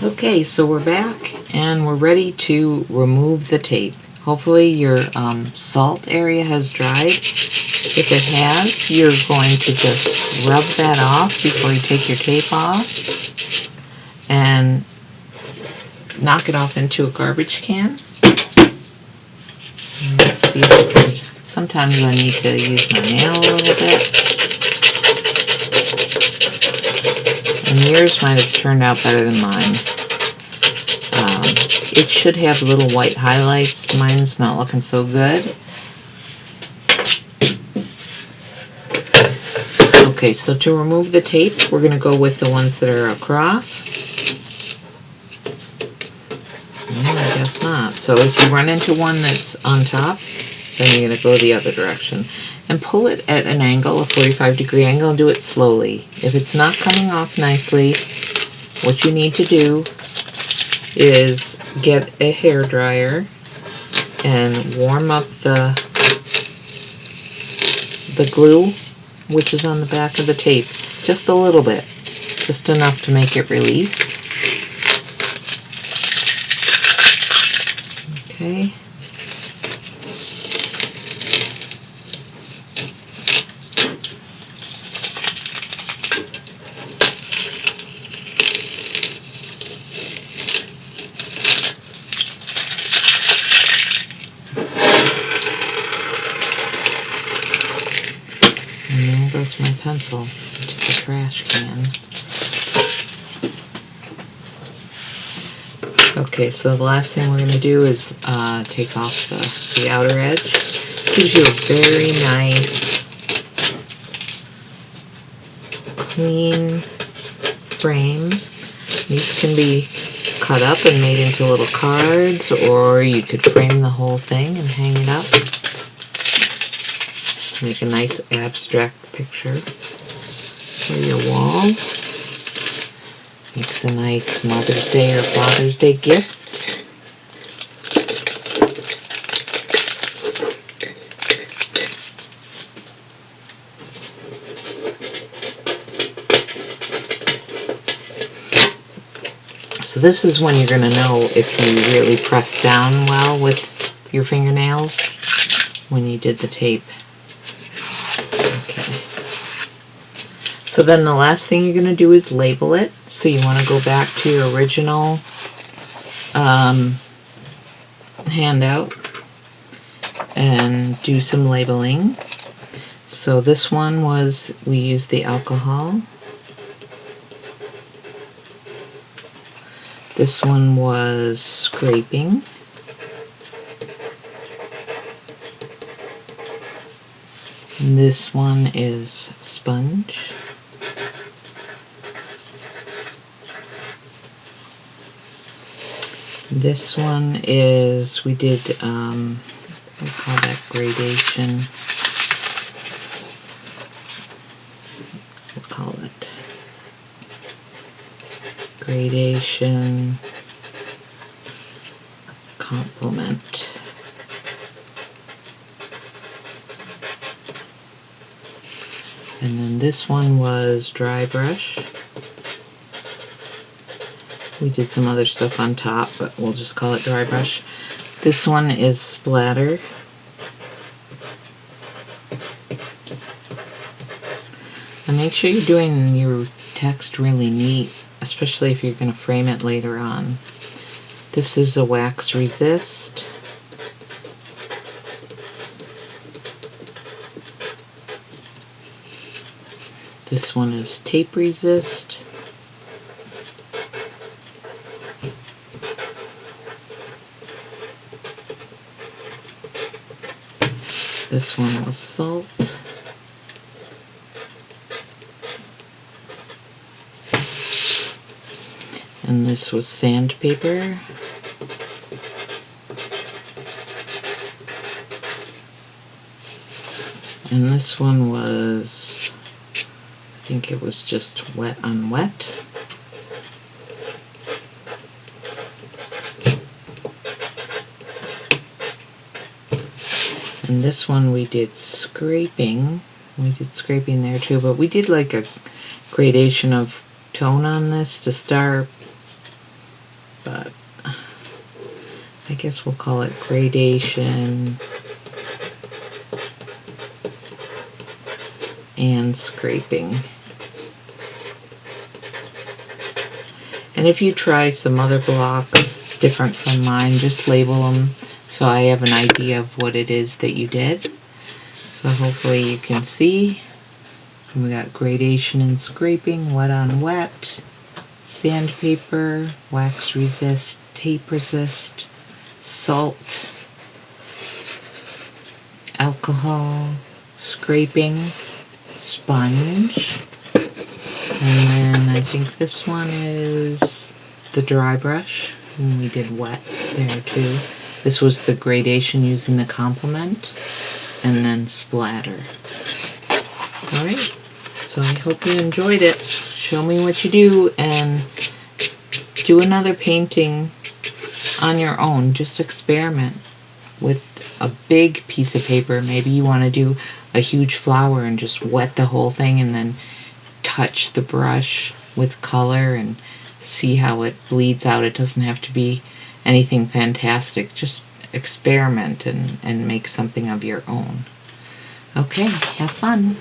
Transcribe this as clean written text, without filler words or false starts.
Okay, so we're back and we're ready to remove the tape. Hopefully your salt area has dried. If it has, you're going to just rub that off before you take your tape off and knock it off into a garbage can. And let's see if I can, sometimes I need to use my nail a little bit. And yours might have turned out better than mine. It should have little white highlights. Mine's not looking so good. Okay, so to remove the tape, we're going to go with the ones that are across. I guess not. So if you run into one that's on top, then you're going to go the other direction. And pull it at an angle, a 45-degree angle, and do it slowly. If it's not coming off nicely, what you need to do is get a hair dryer and warm up the glue, which is on the back of the tape, just a little bit, just enough to make it release. Okay. And there goes my pencil into the trash can. Okay, so the last thing we're going to do is take off the outer edge. Gives you a very nice, clean frame. These can be cut up and made into little cards, or you could frame the whole thing and hang it up. Make a nice abstract picture for your wall. Makes a nice Mother's Day or Father's Day gift. So this is when you're going to know if you really pressed down well with your fingernails when you did the tape. Okay. So then the last thing you're going to do is label it. So you want to go back to your original handout and do some labeling. So this one was, we used the alcohol. This one was scraping. And this one is sponge. This one is, we did, we call that gradation. We'll call it gradation complement. And then this one was dry brush. We did some other stuff on top, but we'll just call it dry brush. This one is splatter. And make sure you're doing your text really neat, especially if you're going to frame it later on. This is a wax resist. This one is tape resist. This one was salt. And this was sandpaper. And this one was, I think it was just wet on wet. And this one we did scraping. We did scraping there too, but we did like a gradation of tone on this to start but I guess we'll call it gradation and scraping. And if you try some other blocks different from mine, just label them so I have an idea of what it is that you did. So hopefully you can see. And we got gradation and scraping, wet on wet, sandpaper, wax resist, tape resist, salt, alcohol, scraping, sponge, and then I think this one is the dry brush, and we did wet there too. This was the gradation using the complement, and then splatter. Alright, so I hope you enjoyed it. Show me what you do and do another painting on your own. Just experiment with a big piece of paper. Maybe you want to do a huge flower and just wet the whole thing and then touch the brush with color and see how it bleeds out. It doesn't have to be anything fantastic. Just experiment and make something of your own. Okay, have fun.